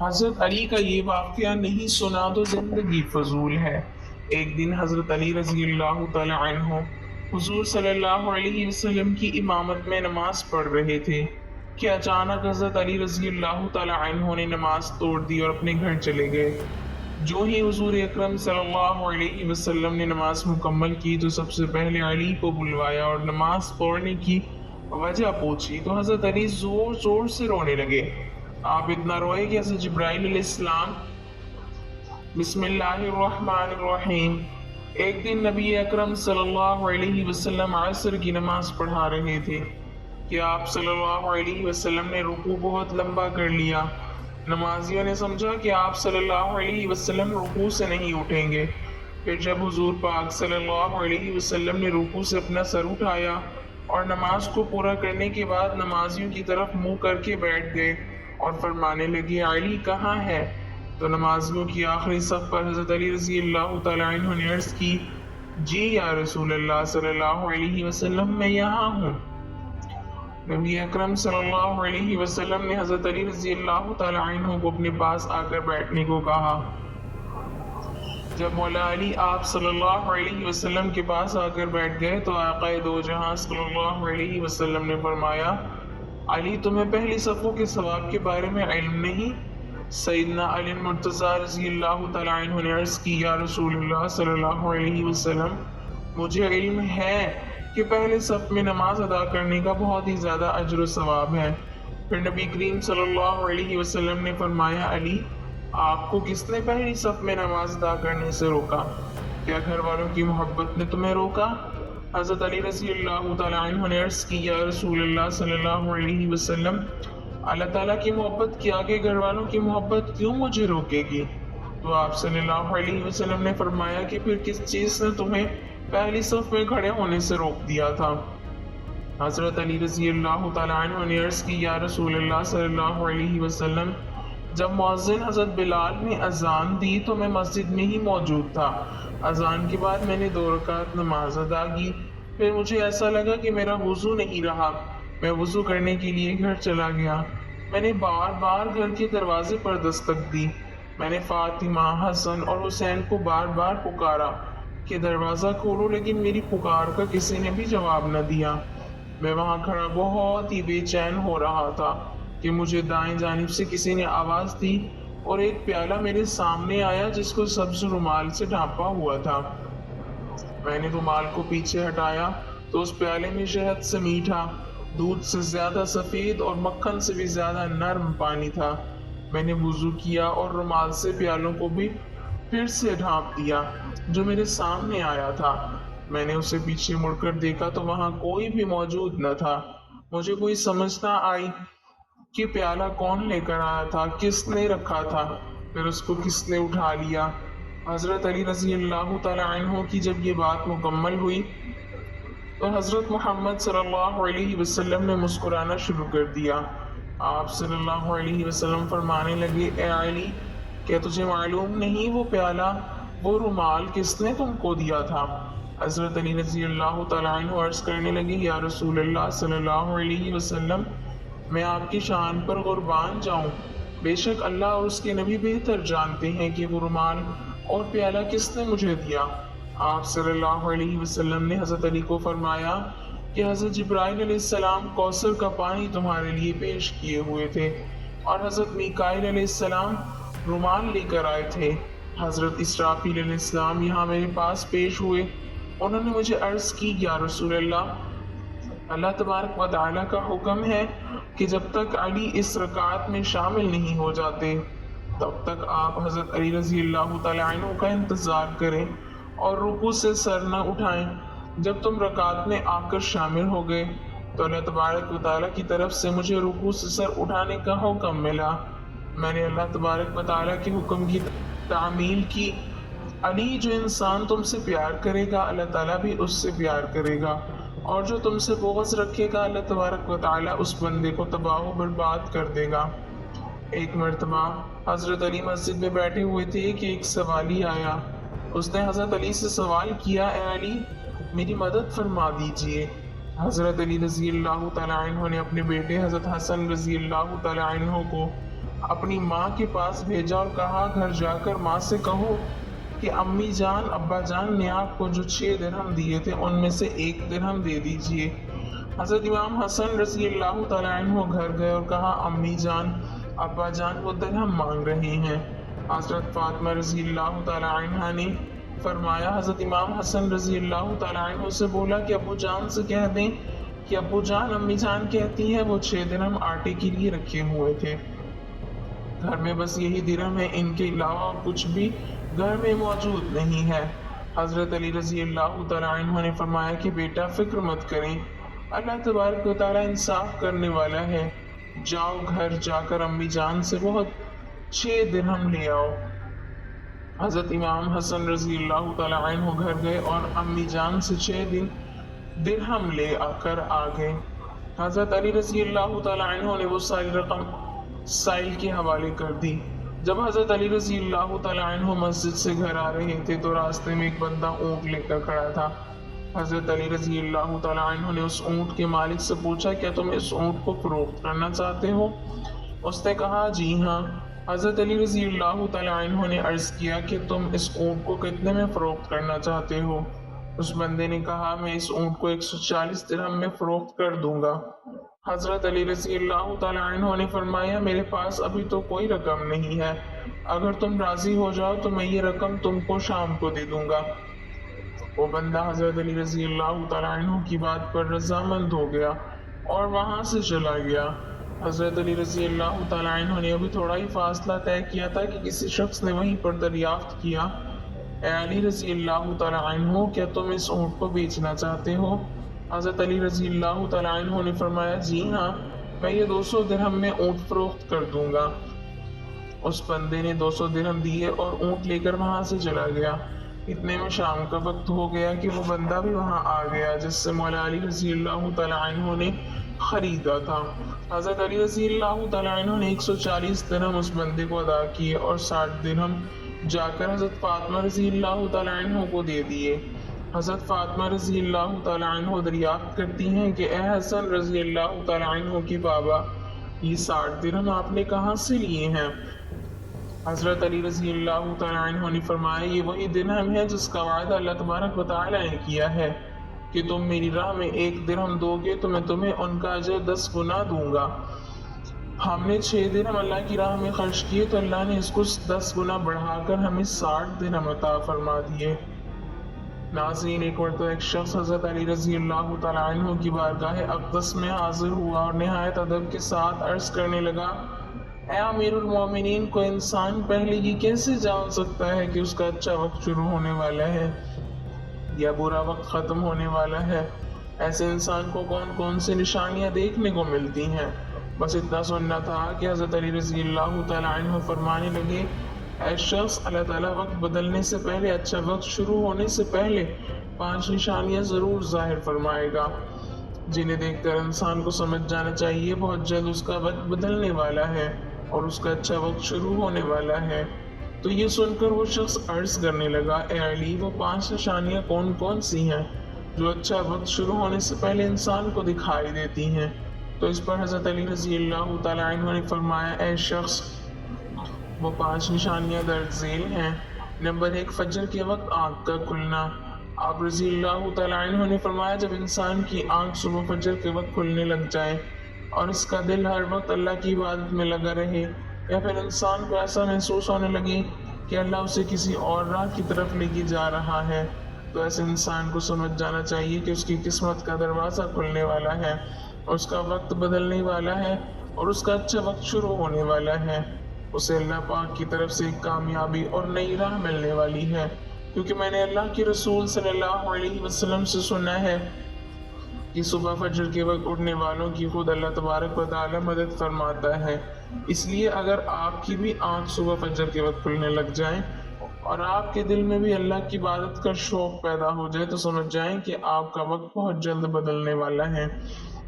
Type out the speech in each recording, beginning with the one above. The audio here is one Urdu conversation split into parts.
حضرت علی کا یہ واقعہ نہیں سنا تو زندگی فضول ہے۔ ایک دن حضرت علی رضی اللہ تعالی عنہ حضور صلی اللہ علیہ وسلم کی امامت میں نماز پڑھ رہے تھے کہ اچانک حضرت علی رضی اللہ تعالی عنہ نے نماز توڑ دی اور اپنے گھر چلے گئے۔ جو ہی حضور اکرم صلی اللہ علیہ وسلم نے نماز مکمل کی تو سب سے پہلے علی کو بلوایا اور نماز پڑھنے کی وجہ پوچھی تو حضرت علی زور زور سے رونے لگے۔ آپ اتنا روئے کہ حضرت جبرائیل علیہ السلام بسم اللہ الرحمن الرحیم ایک دن نبی اکرم صلی اللہ علیہ وسلم عصر کی نماز پڑھا رہے تھے کہ آپ صلی اللہ علیہ وسلم نے رکوع بہت لمبا کر لیا۔ نمازیوں نے سمجھا کہ آپ صلی اللہ علیہ وسلم رکوع سے نہیں اٹھیں گے۔ پھر جب حضور پاک صلی اللہ علیہ وسلم نے رکوع سے اپنا سر اٹھایا اور نماز کو پورا کرنے کے بعد نمازیوں کی طرف منہ کر کے بیٹھ گئے اور فرمانے لگے علی کہاں ہے؟ تو نمازیوں کی آخری صف پر حضرت علی رضی اللہ تعالی عنہ نے عرض کی جی یا رسول اللہ صلی اللہ علیہ وسلم میں یہاں ہوں۔ نبی اکرم صلی اللہ علیہ وسلم نے حضرت علی رضی اللہ تعالی عنہ کو اپنے پاس آ کر بیٹھنے کو کہا۔ جب مولا علی آپ صلی اللہ علیہ وسلم کے پاس آ کر بیٹھ گئے تو آقا دو جہاں صلی اللہ علیہ وسلم نے فرمایا علی تمہیں پہلی صفوں کے ثواب کے بارے میں علم نہیں؟ سیدنا علی مرتضی رضی اللہ تعالی عنہ نے عرض کی یا رسول اللہ صلی اللہ علیہ وسلم مجھے علم ہے کہ پہلے صف میں نماز ادا کرنے کا بہت ہی زیادہ اجر و ثواب ہے۔ پھر نبی کریم صلی اللہ علیہ وسلم نے فرمایا علی آپ کو کس نے پہلی صف میں نماز ادا کرنے سے روکا؟ کیا گھر والوں کی محبت نے تمہیں روکا؟ حضرت علی رضی اللہ تعالی عنہ نے عرض کی یا رسول اللہ صلی اللہ علیہ وسلم اللہ تعالیٰ کی محبت کے آگے گھر والوں کی محبت کیوں مجھے روکے گی؟ تو آپ صلی اللہ علیہ وسلم نے فرمایا کہ پھر کس چیز نے تمہیں پہلی صف میں کھڑے ہونے سے روک دیا تھا؟ حضرت علی رضی اللہ تعالی عنہ نے عرض کی یا رسول اللہ صلی اللہ علیہ وسلم جب مؤذن حضرت بلال نے اذان دی تو میں مسجد میں ہی موجود تھا۔ اذان کے بعد میں نے 2 رکعت نماز ادا کی۔ پھر مجھے ایسا لگا کہ میرا وضو نہیں رہا۔ میں وضو کرنے کے لیے گھر چلا گیا۔ میں نے بار بار گھر کے دروازے پر دستک دی۔ میں نے فاطمہ، حسن اور حسین کو بار بار پکارا کہ دروازہ کھولو لیکن میری پکار کا کسی نے بھی جواب نہ دیا۔ میں وہاں کھڑا بہت ہی بے چین ہو رہا تھا کہ مجھے دائیں جانب سے کسی نے آواز دی اور ایک پیالہ میرے سامنے آیا جس کو سبز رومال سے ڈھانپا ہوا تھا۔ میں نے رومال کو پیچھے ہٹایا تو اس پیالے میں شہد سے میٹھا، دودھ سے زیادہ سفید اور مکھن سے بھی زیادہ نرم پانی تھا۔ میں نے وضو کیا اور رومال سے پیالوں کو بھی پھر سے ڈھانپ دیا جو میرے سامنے آیا تھا۔ میں نے اسے پیچھے مڑ کر دیکھا تو وہاں کوئی بھی موجود نہ تھا۔ مجھے کوئی سمجھ نہ آئی کہ پیالہ کون لے کر آیا تھا، کس نے رکھا تھا، پھر اس کو کس نے اٹھا لیا۔ حضرت علی رضی اللہ تعالی عنہ کی جب یہ بات مکمل ہوئی تو حضرت محمد صلی اللہ علیہ وسلم نے مسکرانا شروع کر دیا۔ آپ صلی اللہ علیہ وسلم فرمانے لگے اے علی کیا تجھے معلوم نہیں وہ پیالہ، وہ رومال کس نے تم کو دیا تھا؟ حضرت علی رضی اللہ تعالی عنہ عرض کرنے لگے یا رسول اللہ صلی اللہ علیہ وسلم میں آپ کی شان پر قربان جاؤں، بے شک اللہ اور اس کے نبی بہتر جانتے ہیں کہ وہ رومال اور پیالہ کس نے مجھے دیا۔ آپ صلی اللہ علیہ وسلم نے حضرت علی کو فرمایا کہ حضرت جبرائیل علیہ السلام کوثر کا پانی تمہارے لیے پیش کیے ہوئے تھے اور حضرت میکائیل علیہ السلام رومال لے کر آئے تھے۔ حضرت اسرافیل علیہ السلام یہاں میرے پاس پیش ہوئے۔ انہوں نے مجھے عرض کی یا رسول اللہ تبارک و تعالیٰ کا حکم ہے کہ جب تک علی اس رکعت میں شامل نہیں ہو جاتے تب تک آپ حضرت علی رضی اللہ تعالی عنہ کا انتظار کریں اور رکوع سے سر نہ اٹھائیں۔ جب تم رکعت میں آ کر شامل ہو گئے تو اللہ تبارک و تعالیٰ کی طرف سے مجھے رکوع سے سر اٹھانے کا حکم ملا۔ میں نے اللہ تبارک و تعالیٰ کے حکم کی تعمیل کی۔ علی جو انسان تم سے پیار کرے گا اللہ تعالیٰ بھی اس سے پیار کرے گا، اور جو تم سے بغض رکھے گا اللہ تبارک و تعالیٰ اس بندے کو تباہ و برباد کر دے گا۔ ایک مرتبہ حضرت علی مسجد میں بیٹھے ہوئے تھے کہ ایک سوالی آیا۔ اس نے حضرت علی سے سوال کیا اے علی میری مدد فرما دیجئے۔ حضرت علی رضی اللہ تعالی عنہ نے اپنے بیٹے حضرت حسن رضی اللہ تعالی عنہ کو اپنی ماں کے پاس بھیجا اور کہا گھر جا کر ماں سے کہو کہ امی جان ابا جان نے آپ کو جو 6 درہم دیے تھے ان میں سے 1 درہم دے دیجئے۔ حضرت امام حسن رضی اللہ تعالیٰ عنہ گھر گئے اور کہا امی جان ابا جان وہ درہم مانگ رہے ہیں۔ حضرت فاطمہ رضی اللہ تعالیٰ عنہ نے فرمایا، حضرت امام حسن رضی اللہ تعالیٰ عنہ سے بولا کہ ابو جان سے کہہ دیں کہ ابو جان امی جان کہتی ہے وہ 6 درہم آٹے کے لیے رکھے ہوئے تھے، گھر میں بس یہی درہم ہے، ان کے علاوہ اور کچھ بھی گھر میں موجود نہیں ہے۔ حضرت علی رضی اللہ تعالیٰ عنہ نے فرمایا کہ بیٹا فکر مت کریں، اللہ تبارک و تعالیٰ انصاف کرنے والا ہے، جاؤ گھر جا کر امی جان سے بہت 6 درہم لے آؤ۔ حضرت امام حسن رضی اللہ تعالیٰ عنہ گھر گئے اور امی جان سے 6 درہم لے آ کر آ گئے۔ حضرت علی رضی اللہ تعالیٰ عنہ نے وہ ساری رقم سائل کے حوالے کر دی۔ جب حضرت علی رضی اللہ تعالیٰ عنہ مسجد سے گھر آ رہے تھے تو راستے میں ایک بندہ اونٹ لے کر کھڑا تھا۔ حضرت علی رضی اللہ تعالیٰ عنہ نے اس اونٹ کے مالک سے پوچھا کیا تم اس اونٹ کو فروخت کرنا چاہتے ہو؟ اس نے کہا جی ہاں۔ حضرت علی رضی اللہ تعالیٰ عنہ نے عرض کیا کہ تم اس اونٹ کو کتنے میں فروخت کرنا چاہتے ہو؟ اس بندے نے کہا میں اس اونٹ کو 140 درہم میں فروخت کر دوں گا۔ حضرت علی رضی اللہ تعالیٰ عنہ نے فرمایا میرے پاس ابھی تو کوئی رقم نہیں ہے، اگر تم راضی ہو جاؤ تو میں یہ رقم تم کو شام کو دے دوں گا۔ وہ بندہ حضرت علی رضی اللہ تعالیٰ عنہ کی بات پر رضامند ہو گیا اور وہاں سے چلا گیا۔ حضرت علی رضی اللہ تعالیٰ عنہ نے ابھی تھوڑا ہی فاصلہ طے کیا تھا کہ کسی شخص نے وہیں پر دریافت کیا، اے علی رضی اللہ تعالیٰ عنہ کیا تم اس اونٹ کو بیچنا چاہتے ہو؟ حضرت علی رضی اللہ تعالیٰ عنہ نے فرمایا جی ہاں، میں یہ 200 درہم میں اونٹ فروخت کر دوں گا۔ اس بندے نے 200 درہم دیے اور اونٹ لے کر وہاں سے چلا گیا۔ اتنے میں شام کا وقت ہو گیا کہ وہ بندہ بھی وہاں آ گیا جس سے مولا علی رضی اللہ تعالیٰ عنہ نے خریدا تھا۔ حضرت علی رضی اللہ تعالیٰ عنہ نے 140 درہم اس بندے کو ادا کیے اور 60 درہم جا کر حضرت فاطمہ رضی اللہ تعالیٰ عنہ کو دے دیے۔ حضرت فاطمہ رضی اللہ تعالیٰ عنہ دریافت کرتی ہیں کہ اے حسن رضی اللہ تعالیٰ عنہ کی بابا، یہ 60 درہم آپ نے کہاں سے لیے ہیں؟ حضرت علی رضی اللہ تعالیٰ عنہ نے فرمایا یہ وہی درہم ہے جس کا وعدہ اللہ تبارک و تعالیٰ نے کیا ہے کہ تم میری راہ میں 1 درہم دو گے تو میں تمہیں ان کا اجر 10 گنا دوں گا۔ ہم نے 6 درہم اللہ کی راہ میں خرچ کیے تو اللہ نے اس کو 10 گنا بڑھا کر ہمیں 60 درہم عطا فرما دیے۔ ناظرین، ایک مرتبہ ایک شخص حضرت علی رضی اللہ تعالیٰ عنہ کی بارگاہ اقدس میں حاضر ہوا اور نہایت ادب کے ساتھ عرض کرنے لگا، اے امیر المومنین، کوئی انسان پہلے یہ کیسے جان سکتا ہے کہ اس کا اچھا وقت شروع ہونے والا ہے یا برا وقت ختم ہونے والا ہے؟ ایسے انسان کو کون کون سی نشانیاں دیکھنے کو ملتی ہیں؟ بس اتنا سننا تھا کہ حضرت علی رضی اللہ تعالیٰ عنہ فرمانے لگے، اے شخص، اللہ تعالیٰ وقت بدلنے سے پہلے، اچھا وقت شروع ہونے سے پہلے 5 نشانیاں ضرور ظاہر فرمائے گا جنہیں دیکھ کر انسان کو سمجھ جانا چاہیے بہت جلد اس کا وقت بدلنے والا ہے اور اس کا اچھا وقت شروع ہونے والا ہے۔ تو یہ سن کر وہ شخص عرض کرنے لگا، اے علی، وہ 5 نشانیاں کون کون سی ہیں جو اچھا وقت شروع ہونے سے پہلے انسان کو دکھائی دیتی ہیں؟ تو اس پر حضرت علی رضی اللہ تعالیٰ عنہ نے فرمایا، اے شخص، وہ 5 نشانیاں درج ذیل ہیں۔ نمبر 1، فجر کے وقت آنکھ کا کھلنا۔ آپ رضی اللہ تعالیٰ عنہ نے فرمایا جب انسان کی آنکھ صبح فجر کے وقت کھلنے لگ جائے اور اس کا دل ہر وقت اللہ کی عبادت میں لگا رہے، یا پھر انسان کو ایسا محسوس ہونے لگے کہ اللہ اسے کسی اور راہ کی طرف لے کے جا رہا ہے، تو ایسے انسان کو سمجھ جانا چاہیے کہ اس کی قسمت کا دروازہ کھلنے والا ہے، اس کا وقت بدلنے والا ہے اور اس کا اچھا وقت شروع ہونے والا ہے۔ اسے اللہ پاک کی طرف سے ایک کامیابی اور نئی راہ ملنے والی ہے، کیونکہ میں نے اللہ کے رسول صلی اللہ علیہ وسلم سے سنا ہے کہ صبح فجر کے وقت اٹھنے والوں کی خود اللہ تبارک و تعالی مدد فرماتا ہے۔ اس لیے اگر آپ کی بھی آنکھ صبح فجر کے وقت کھلنے لگ جائیں اور آپ کے دل میں بھی اللہ کی عبادت کا شوق پیدا ہو جائے تو سمجھ جائیں کہ آپ کا وقت بہت جلد بدلنے والا ہے۔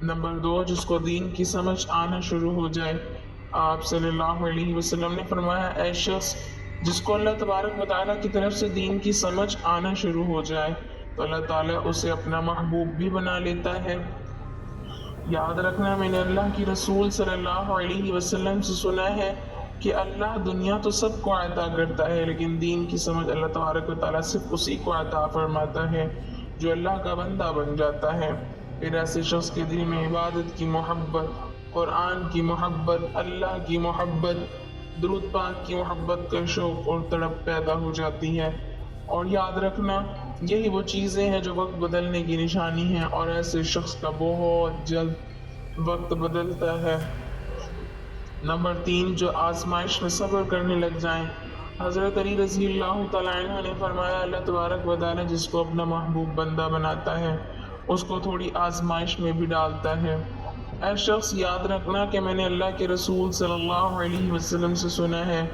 نمبر 2، جس کو دین کی سمجھ آنا شروع ہو جائے۔ آپ صلی اللہ علیہ وسلم نے فرمایا، اے شخص، جس کو اللہ تبارک و تعالیٰ کی طرف سے دین کی سمجھ آنا شروع ہو جائے تو اللہ تعالیٰ اسے اپنا محبوب بھی بنا لیتا ہے۔ یاد رکھنا، میں نے اللہ کی رسول صلی اللہ علیہ وسلم سے سنا ہے کہ اللہ دنیا تو سب کو عطا کرتا ہے لیکن دین کی سمجھ اللہ تبارک و تعالیٰ صرف اسی کو عطا فرماتا ہے جو اللہ کا بندہ بن جاتا ہے۔ پھر ایسے شخص کے دل میں عبادت کی محبت، قرآن کی محبت، اللہ کی محبت، درود پاک کی محبت کا شوق اور تڑپ پیدا ہو جاتی ہے۔ اور یاد رکھنا یہی وہ چیزیں ہیں جو وقت بدلنے کی نشانی ہیں، اور ایسے شخص کا بہت جلد وقت بدلتا ہے۔ نمبر 3، جو آزمائش میں صبر کرنے لگ جائیں۔ حضرت علی رضی اللہ تعالیٰ عنہ نے فرمایا، اللہ تبارک و تعالیٰ جس کو اپنا محبوب بندہ بناتا ہے اس کو تھوڑی آزمائش میں بھی ڈالتا ہے۔ اے شخص، یاد رکھنا کہ میں نے اللہ کے رسول صلی اللہ علیہ وسلم سے سنا ہے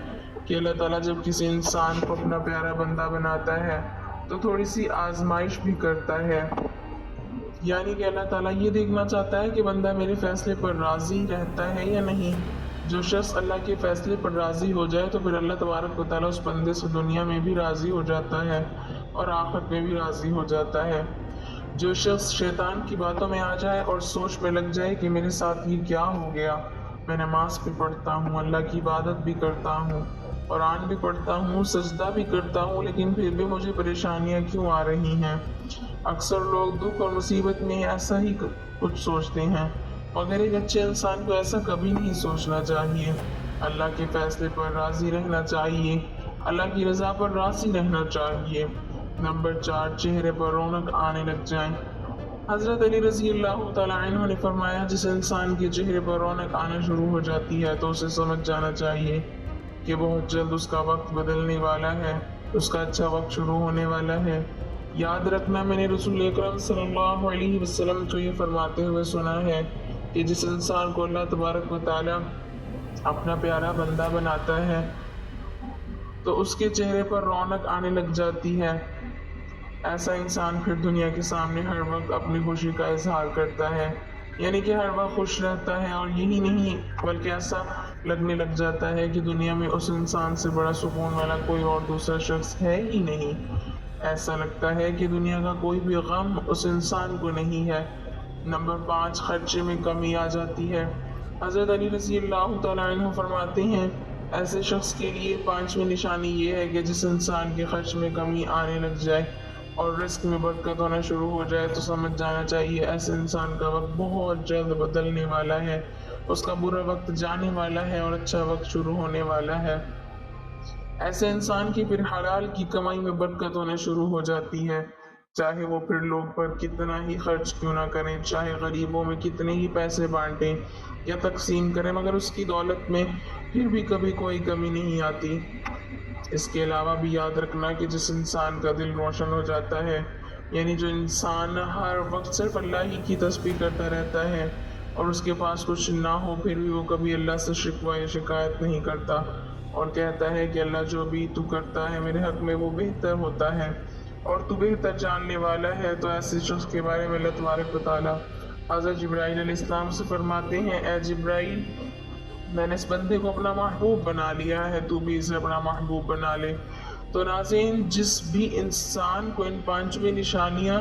کہ اللہ تعالیٰ جب کسی انسان کو اپنا پیارا بندہ بناتا ہے تو تھوڑی سی آزمائش بھی کرتا ہے، یعنی کہ اللہ تعالیٰ یہ دیکھنا چاہتا ہے کہ بندہ میرے فیصلے پر راضی رہتا ہے یا نہیں۔ جو شخص اللہ کے فیصلے پر راضی ہو جائے تو پھر اللہ تبارک و تعالیٰ اس بندے سے دنیا میں بھی راضی ہو جاتا ہے اور آخرت میں بھی راضی ہو جاتا ہے۔ جو شخص شیطان کی باتوں میں آ جائے اور سوچ میں لگ جائے کہ میرے ساتھ یہ کیا ہو گیا، میں نماز بھی پڑھتا ہوں، اللہ کی عبادت بھی کرتا ہوں، قرآن بھی پڑھتا ہوں، سجدہ بھی کرتا ہوں، لیکن پھر بھی مجھے پریشانیاں کیوں آ رہی ہیں۔ اکثر لوگ دکھ اور مصیبت میں ایسا ہی کچھ سوچتے ہیں، مگر ایک اچھے انسان کو ایسا کبھی نہیں سوچنا چاہیے۔ اللہ کے فیصلے پر راضی رہنا چاہیے، اللہ کی رضا پر راضی رہنا چاہیے۔ نمبر 4، چہرے پر رونق آنے لگ جائیں۔ حضرت علی رضی اللہ تعالیٰ عنہ نے فرمایا، جس انسان کے چہرے پر رونق آنا شروع ہو جاتی ہے تو اسے سمجھ جانا چاہیے کہ بہت جلد اس کا وقت بدلنے والا ہے، اس کا اچھا وقت شروع ہونے والا ہے۔ یاد رکھنا، میں نے رسول اکرم صلی اللہ علیہ وسلم کو یہ فرماتے ہوئے سنا ہے کہ جس انسان کو اللہ تبارک و تعالیٰ اپنا پیارا بندہ بناتا ہے تو اس کے چہرے پر رونق آنے لگ جاتی ہے۔ ایسا انسان پھر دنیا کے سامنے ہر وقت اپنی خوشی کا اظہار کرتا ہے، یعنی کہ ہر وقت خوش رہتا ہے، اور یہی نہیں بلکہ ایسا لگنے لگ جاتا ہے کہ دنیا میں اس انسان سے بڑا سکون والا کوئی اور دوسرا شخص ہے ہی نہیں۔ ایسا لگتا ہے کہ دنیا کا کوئی بھی غم اس انسان کو نہیں ہے۔ نمبر 5، خرچے میں کمی آ جاتی ہے۔ حضرت علی رضی اللہ تعالیٰ عنہ فرماتے ہیں، ایسے شخص کے لیے 5ویں نشانی یہ ہے کہ جس انسان کے خرچ میں کمی آنے لگ جائے اور رزق میں برکت ہونا شروع ہو جائے تو سمجھ جانا چاہیے ایسے انسان کا وقت بہت جلد بدلنے والا ہے، اس کا برا وقت جانے والا ہے اور اچھا وقت شروع ہونے والا ہے۔ ایسے انسان کی پھر حلال کی کمائی میں برکت ہونا شروع ہو جاتی ہے، چاہے وہ پھر لوگ پر کتنا ہی خرچ کیوں نہ کریں، چاہے غریبوں میں کتنے ہی پیسے بانٹیں یا تقسیم کریں، مگر اس کی دولت میں پھر بھی کبھی کوئی کمی نہیں آتی۔ اس کے علاوہ بھی یاد رکھنا کہ جس انسان کا دل روشن ہو جاتا ہے، یعنی جو انسان ہر وقت صرف اللہ ہی کی تسبیح کرتا رہتا ہے اور اس کے پاس کچھ نہ ہو پھر بھی وہ کبھی اللہ سے شکوہ یا شکایت نہیں کرتا اور کہتا ہے کہ اللہ جو بھی تو کرتا ہے میرے حق میں وہ بہتر ہوتا ہے اور تو بہتر جاننے والا ہے، تو ایسے شخص کے بارے میں اللہ تبارک و تعالیٰ حضرت جبرائیل علیہ السلام سے فرماتے ہیں، اے جبرائیل، میں نے اس بندے کو اپنا محبوب بنا لیا ہے، تو بھی اسے اپنا محبوب بنا لے۔ تو ناظرین، جس بھی انسان کو ان 5 نشانیاں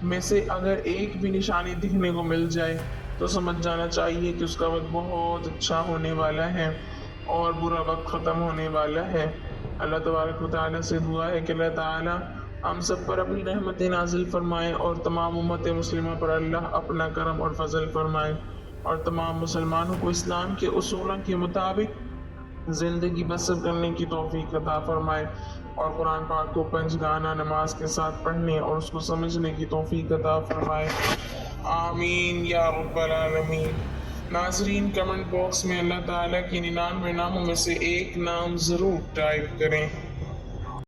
میں سے اگر ایک بھی نشانی دکھنے کو مل جائے تو سمجھ جانا چاہیے کہ اس کا وقت بہت اچھا ہونے والا ہے اور برا وقت ختم ہونے والا ہے۔ اللہ تبارک و تعالیٰ سے دعا ہے کہ اللہ تعالیٰ ہم سب پر اپنی رحمت نازل فرمائے اور تمام امت مسلمہ پر اللہ اپنا کرم اور فضل فرمائے اور تمام مسلمانوں کو اسلام کے اصولوں کے مطابق زندگی بسر کرنے کی توفیق عطا فرمائے اور قرآن پاک کو 5 گانا نماز کے ساتھ پڑھنے اور اس کو سمجھنے کی توفیق عطا فرمائے، آمین یا رب العالمین۔ ناظرین، کمنٹ باکس میں اللہ تعالیٰ کی 99 ناموں میں سے ایک نام ضرور ٹائپ کریں۔